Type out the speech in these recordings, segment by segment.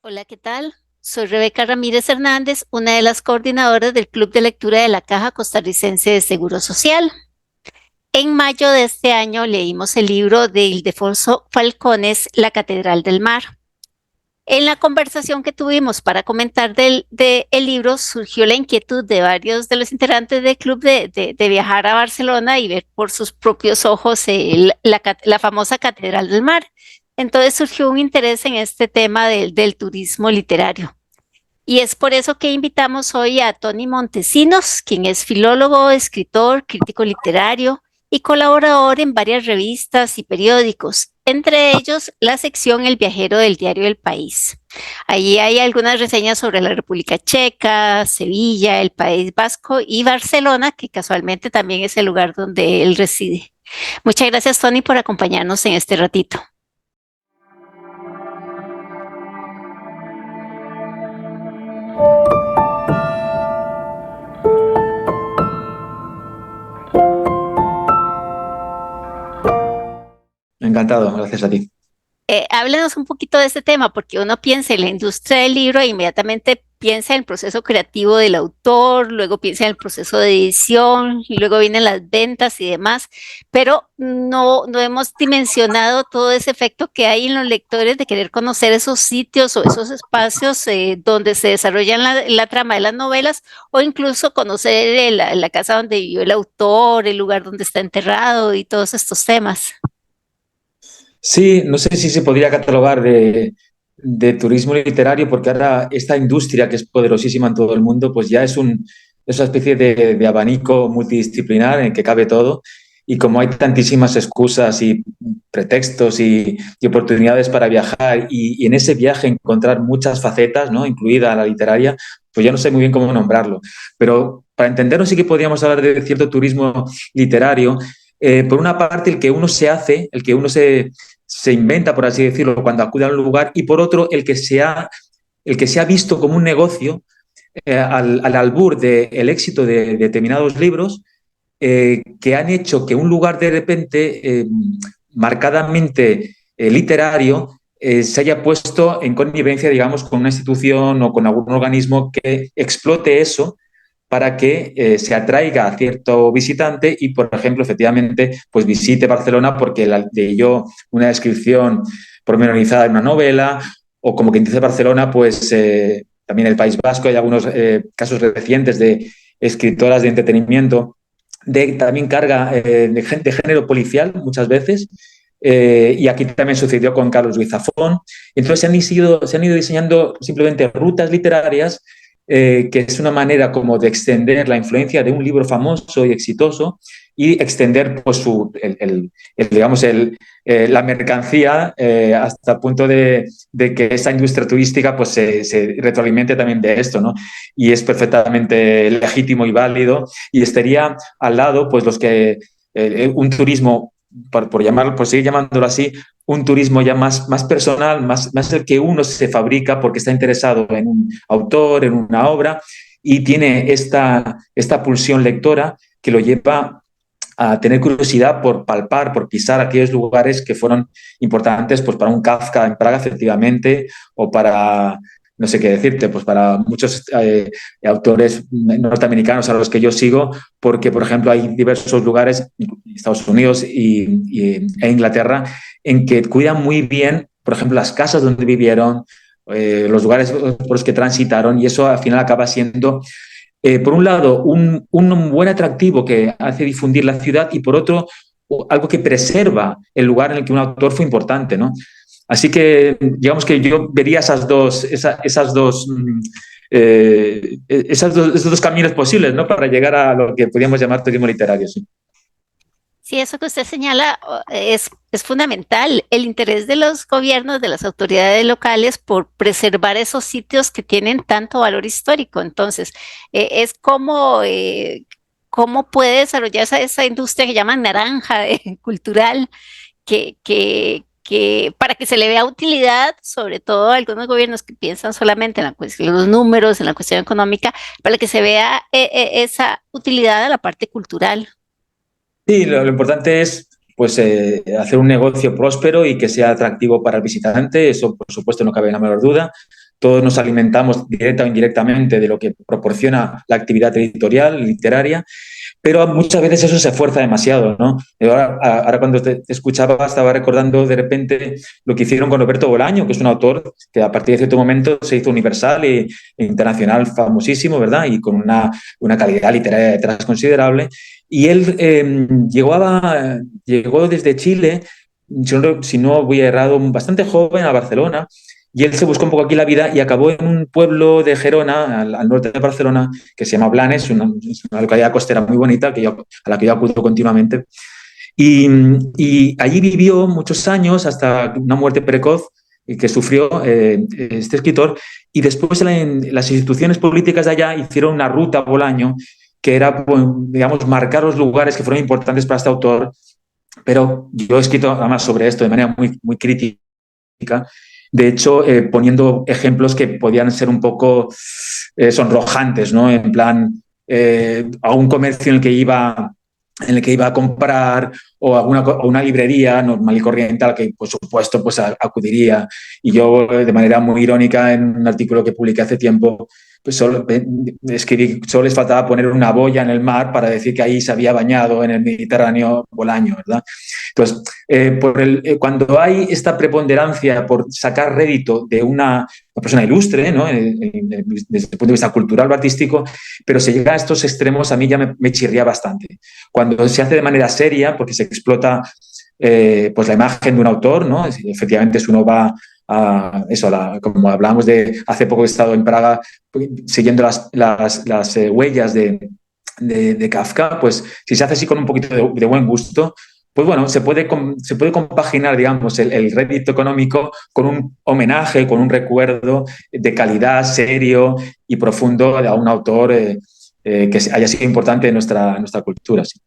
Hola, ¿qué tal? Soy Rebeca Ramírez Hernández, una de las coordinadoras del Club de Lectura de la Caja Costarricense de Seguro Social. En mayo de este año leímos el libro de Ildefonso Falcones, La Catedral del Mar. En la conversación que tuvimos para comentar el libro surgió la inquietud de varios de los integrantes del club de viajar a Barcelona y ver por sus propios ojos la famosa Catedral del Mar. Entonces surgió un interés en este tema del turismo literario. Y es por eso que invitamos hoy a Tony Montesinos, quien es filólogo, escritor, crítico literario y colaborador en varias revistas y periódicos, entre ellos la sección El Viajero del diario El País. Allí hay algunas reseñas sobre la República Checa, Sevilla, el País Vasco y Barcelona, que casualmente también es el lugar donde él reside. Muchas gracias, Tony, por acompañarnos en este ratito. Encantado, gracias a ti. Háblenos un poquito de este tema, porque uno piensa en la industria del libro e inmediatamente piensa en el proceso creativo del autor, luego piensa en el proceso de edición, y luego vienen las ventas y demás, pero no hemos dimensionado todo ese efecto que hay en los lectores de querer conocer esos sitios o esos espacios donde se desarrollan la trama de las novelas, o incluso conocer la casa donde vivió el autor, el lugar donde está enterrado y todos estos temas. Sí, no sé si se podría catalogar de turismo literario, porque ahora esta industria que es poderosísima en todo el mundo, pues ya es una especie de abanico multidisciplinar en el que cabe todo. Y como hay tantísimas excusas y pretextos y oportunidades para viajar y en ese viaje encontrar muchas facetas, ¿no? Incluida la literaria, pues ya no sé muy bien cómo nombrarlo. Pero para entenderlo sí que podríamos hablar de cierto turismo literario. Por una parte, el que uno se hace, el que uno se inventa, por así decirlo, cuando acude a un lugar, y por otro, el que se ha visto como un negocio al albur del éxito de determinados libros que han hecho que un lugar de repente marcadamente literario se haya puesto en connivencia, digamos, con una institución o con algún organismo que explote eso para que se atraiga a cierto visitante y, por ejemplo, efectivamente, pues visite Barcelona porque leyó una descripción pormenorizada en una novela, o como quien dice Barcelona, pues también el País Vasco. Hay algunos casos recientes de escritoras de entretenimiento de también carga de género policial muchas veces. Y aquí también sucedió con Carlos Ruiz Zafón. Entonces se han ido diseñando simplemente rutas literarias que es una manera como de extender la influencia de un libro famoso y exitoso y extender pues, digamos, la mercancía hasta el punto de que esa industria turística pues, se retroalimente también de esto, ¿no? Y es perfectamente legítimo y válido, y estaría al lado pues, un turismo, por seguir llamándolo así, un turismo ya más personal, más el que uno se fabrica porque está interesado en un autor, en una obra, y tiene esta pulsión lectora que lo lleva a tener curiosidad por palpar, por pisar aquellos lugares que fueron importantes pues, para un Kafka en Praga, efectivamente, o para, no sé qué decirte, pues para muchos autores norteamericanos a los que yo sigo, porque, por ejemplo, hay diversos lugares, Estados Unidos e Inglaterra, en que cuidan muy bien, por ejemplo, las casas donde vivieron, los lugares por los que transitaron, y eso al final acaba siendo por un lado, un buen atractivo que hace difundir la ciudad, y por otro, algo que preserva el lugar en el que un autor fue importante, ¿no? Así que, digamos que yo vería esos dos caminos posibles, ¿no? Para llegar a lo que podríamos llamar turismo literario, sí. Sí, eso que usted señala es fundamental, el interés de los gobiernos, de las autoridades locales por preservar esos sitios que tienen tanto valor histórico. Entonces, es como cómo puede desarrollarse esa industria que llaman naranja cultural, que para que se le vea utilidad, sobre todo a algunos gobiernos que piensan solamente en la cuestión de los números, en la cuestión económica, para que se vea esa utilidad a la parte cultural. Sí, lo importante es pues, hacer un negocio próspero y que sea atractivo para el visitante. Eso, por supuesto, no cabe la menor duda. todos nos alimentamos directa o indirectamente de lo que proporciona la actividad editorial, literaria, pero muchas veces eso se fuerza demasiado, ¿no? Ahora cuando te escuchaba estaba recordando de repente lo que hicieron con Roberto Bolaño, que es un autor que a partir de cierto momento se hizo universal e internacional famosísimo, ¿verdad? Y con una calidad literaria detrás considerable. Y él llegó desde Chile, si no voy errado, bastante joven a Barcelona, y él se buscó un poco aquí la vida y acabó en un pueblo de Gerona, al norte de Barcelona, que se llama Blanes, es una localidad costera muy bonita a la que yo acudo continuamente. Y allí vivió muchos años hasta una muerte precoz que sufrió este escritor. Y después las instituciones políticas de allá hicieron una ruta a Bolaño que era, pues, digamos, marcar los lugares que fueron importantes para este autor. Pero yo he escrito además sobre esto de manera muy, muy crítica. De hecho, poniendo ejemplos que podían ser un poco sonrojantes, ¿no? En plan, a un comercio en el que iba a comprar o a una librería normal y corriente a la que, por supuesto, pues acudiría. Y yo, de manera muy irónica, en un artículo que publiqué hace tiempo, pues escribí, solo les faltaba poner una boya en el mar para decir que ahí se había bañado en el Mediterráneo Bolaño, ¿verdad? Entonces, cuando hay esta preponderancia por sacar rédito de una persona ilustre, ¿no? Desde el punto de vista cultural o artístico, pero se llega a estos extremos, a mí ya me chirría bastante. Cuando se hace de manera seria, porque se explota pues la imagen de un autor, ¿no? Efectivamente, si uno va a eso, como hablábamos de hace poco he estado en Praga siguiendo las huellas de Kafka, pues si se hace así con un poquito de buen gusto, pues bueno, se puede compaginar, digamos, el rédito económico con un homenaje, con un recuerdo de calidad, serio y profundo a un autor que haya sido importante en nuestra cultura. Sí.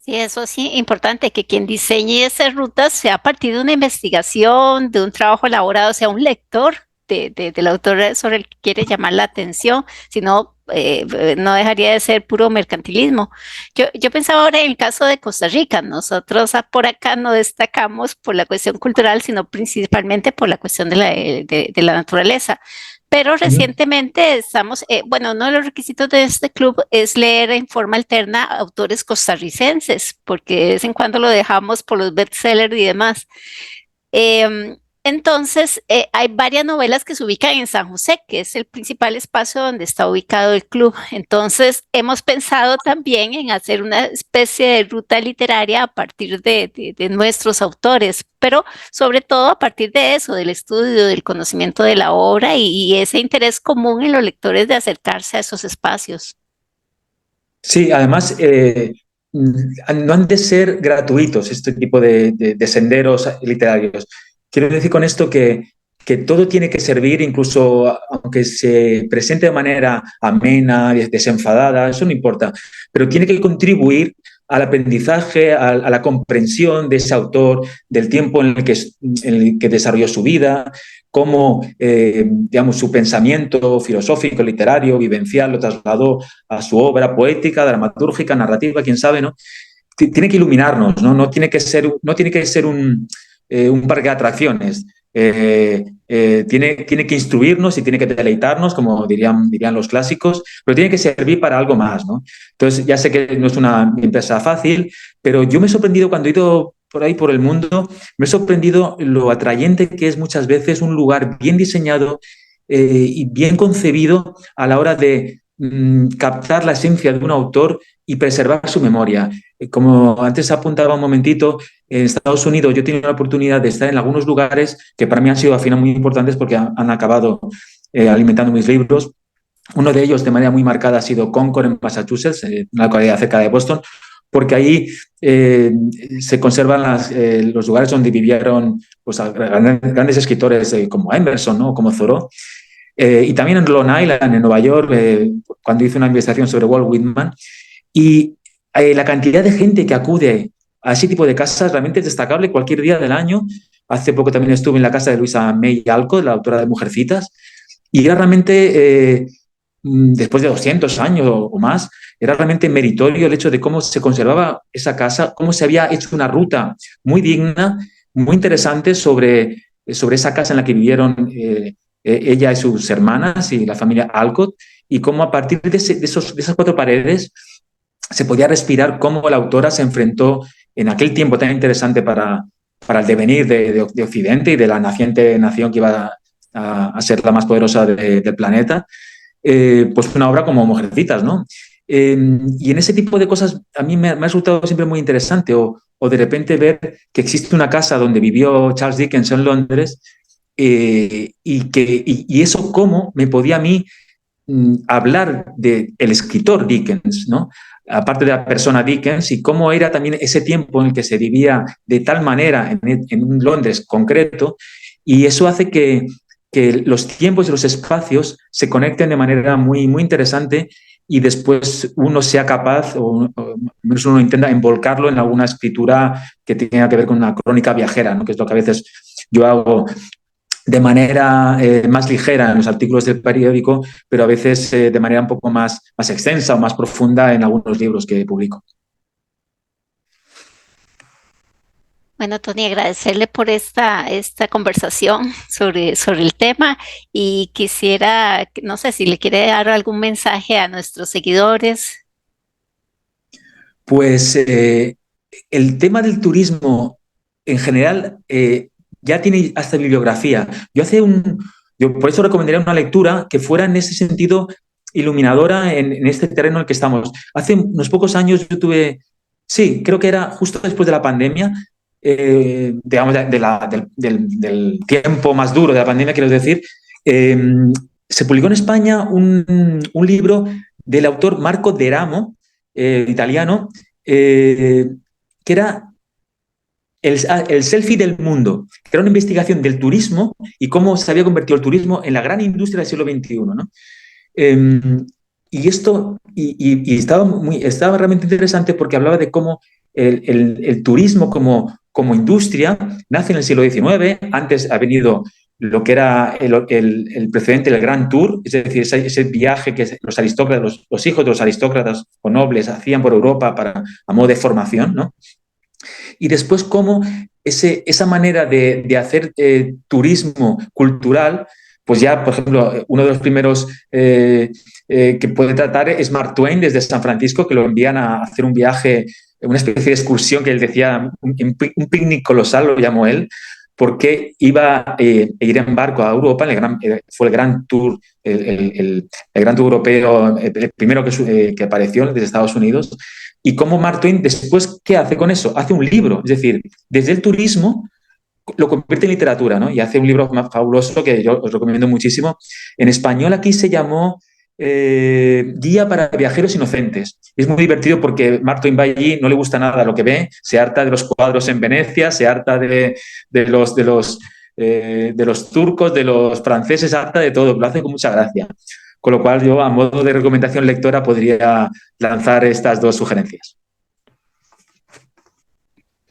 Sí, eso sí, importante que quien diseñe esas rutas sea a partir de una investigación, de un trabajo elaborado, sea un lector del autor sobre el que quiere llamar la atención, sino no dejaría de ser puro mercantilismo. Yo pensaba ahora en el caso de Costa Rica, nosotros por acá no destacamos por la cuestión cultural, sino principalmente por la cuestión de la naturaleza. Pero recientemente estamos, bueno, uno de los requisitos de este club es leer en forma alterna autores costarricenses, porque de vez en cuando lo dejamos por los bestsellers y demás. Entonces, hay varias novelas que se ubican en San José, que es el principal espacio donde está ubicado el club. Entonces, hemos pensado también en hacer una especie de ruta literaria a partir de nuestros autores, pero sobre todo a partir de eso, del estudio, del conocimiento de la obra y ese interés común en los lectores de acercarse a esos espacios. Sí, además, no han de ser gratuitos este tipo de senderos literarios. Quiero decir con esto que todo tiene que servir, incluso aunque se presente de manera amena, desenfadada, eso no importa, pero tiene que contribuir al aprendizaje, a la comprensión de ese autor, del tiempo en el que desarrolló su vida, cómo, digamos, su pensamiento filosófico, literario, vivencial lo trasladó a su obra poética, dramatúrgica, narrativa, quién sabe, ¿no? Tiene que iluminarnos, ¿no? No tiene que ser un parque de atracciones. Tiene que instruirnos y tiene que deleitarnos, como dirían los clásicos, pero tiene que servir para algo más, ¿no? Entonces, ya sé que no es una empresa fácil, pero yo me he sorprendido cuando he ido por ahí por el mundo, me he sorprendido lo atrayente que es muchas veces un lugar bien diseñado y bien concebido a la hora de captar la esencia de un autor y preservar su memoria. Como antes apuntaba un momentito, en Estados Unidos yo he tenido la oportunidad de estar en algunos lugares que para mí han sido al final muy importantes porque han acabado alimentando mis libros. Uno de ellos de manera muy marcada ha sido Concord, en Massachusetts, una localidad cerca de Boston, porque ahí se conservan los lugares donde vivieron pues, grandes escritores como Emerson, ¿no? Como Thoreau. Y también en Long Island, en Nueva York, cuando hice una investigación sobre Walt Whitman. Y la cantidad de gente que acude a ese tipo de casas realmente es destacable cualquier día del año. Hace poco también estuve en la casa de Luisa May Alcott, la autora de Mujercitas, y era realmente, después de 200 años o más, era realmente meritorio el hecho de cómo se conservaba esa casa, cómo se había hecho una ruta muy digna, muy interesante sobre sobre esa casa en la que vivieron ella y sus hermanas y la familia Alcott, y cómo a partir de esas cuatro paredes se podía respirar cómo la autora se enfrentó en aquel tiempo tan interesante para el devenir de Occidente y de la naciente nación que iba a ser la más poderosa del planeta, pues una obra como Mujercitas, ¿no? Y en ese tipo de cosas a mí me ha resultado siempre muy interesante, o de repente ver que existe una casa donde vivió Charles Dickens en Londres, y eso cómo me podía a mí hablar del escritor Dickens, ¿no? Aparte de la persona Dickens, y cómo era también ese tiempo en el que se vivía de tal manera en un Londres concreto, y eso hace que los tiempos y los espacios se conecten de manera muy, muy interesante, y después uno sea capaz, o menos uno intenta envolcarlo en alguna escritura que tenga que ver con una crónica viajera, ¿no? Que es lo que a veces yo hago de manera más ligera en los artículos del periódico, pero a veces de manera un poco más extensa o más profunda en algunos libros que publico. Bueno, Tony, agradecerle por esta conversación sobre el tema y quisiera, no sé si le quiere dar algún mensaje a nuestros seguidores. Pues el tema del turismo en general ya tiene hasta bibliografía. Yo por eso recomendaría una lectura que fuera en ese sentido iluminadora en este terreno en el que estamos. Hace unos pocos años yo tuve, sí, creo que era justo después de la pandemia, digamos, del tiempo más duro de la pandemia, quiero decir, eh, se publicó en España un libro del autor Marco Deramo, italiano, que era el selfie del mundo, que era una investigación del turismo y cómo se había convertido el turismo en la gran industria del siglo XXI, ¿no? Eh, y estaba realmente interesante porque hablaba de cómo el turismo como industria nace en el siglo XIX. Antes ha venido lo que era el precedente del Grand Tour, es decir, ese viaje que los aristócratas, los hijos de los aristócratas o nobles hacían por Europa a modo de formación, ¿no? Y después cómo esa manera de hacer turismo cultural, pues ya, por ejemplo, uno de los primeros que puede tratar es Mark Twain desde San Francisco, que lo envían a hacer un viaje, una especie de excursión que él decía, un picnic colosal, lo llamó él, porque iba a ir en barco a Europa, fue el Gran Tour, el Gran Tour europeo, el primero que apareció desde Estados Unidos, y cómo Mark Twain después, ¿qué hace con eso? Hace un libro, es decir, desde el turismo lo convierte en literatura, ¿no? Y hace un libro fabuloso que yo os recomiendo muchísimo. En español aquí se llamó Guía para viajeros inocentes. Es muy divertido porque Mark Twain va allí, no le gusta nada lo que ve, se harta de los cuadros en Venecia, se harta de los turcos, de los franceses, se harta de todo, lo hace con mucha gracia. Con lo cual yo, a modo de recomendación lectora, podría lanzar estas dos sugerencias.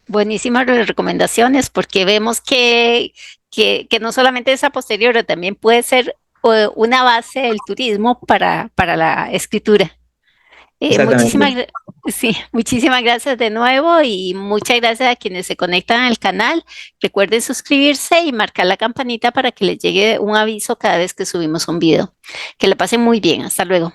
Buenísimas las recomendaciones porque vemos que no solamente es a posteriori, también puede ser una base del turismo para la escritura. Exactamente. Sí, muchísimas gracias de nuevo y muchas gracias a quienes se conectan al canal. Recuerden suscribirse y marcar la campanita para que les llegue un aviso cada vez que subimos un video. Que la pasen muy bien. Hasta luego.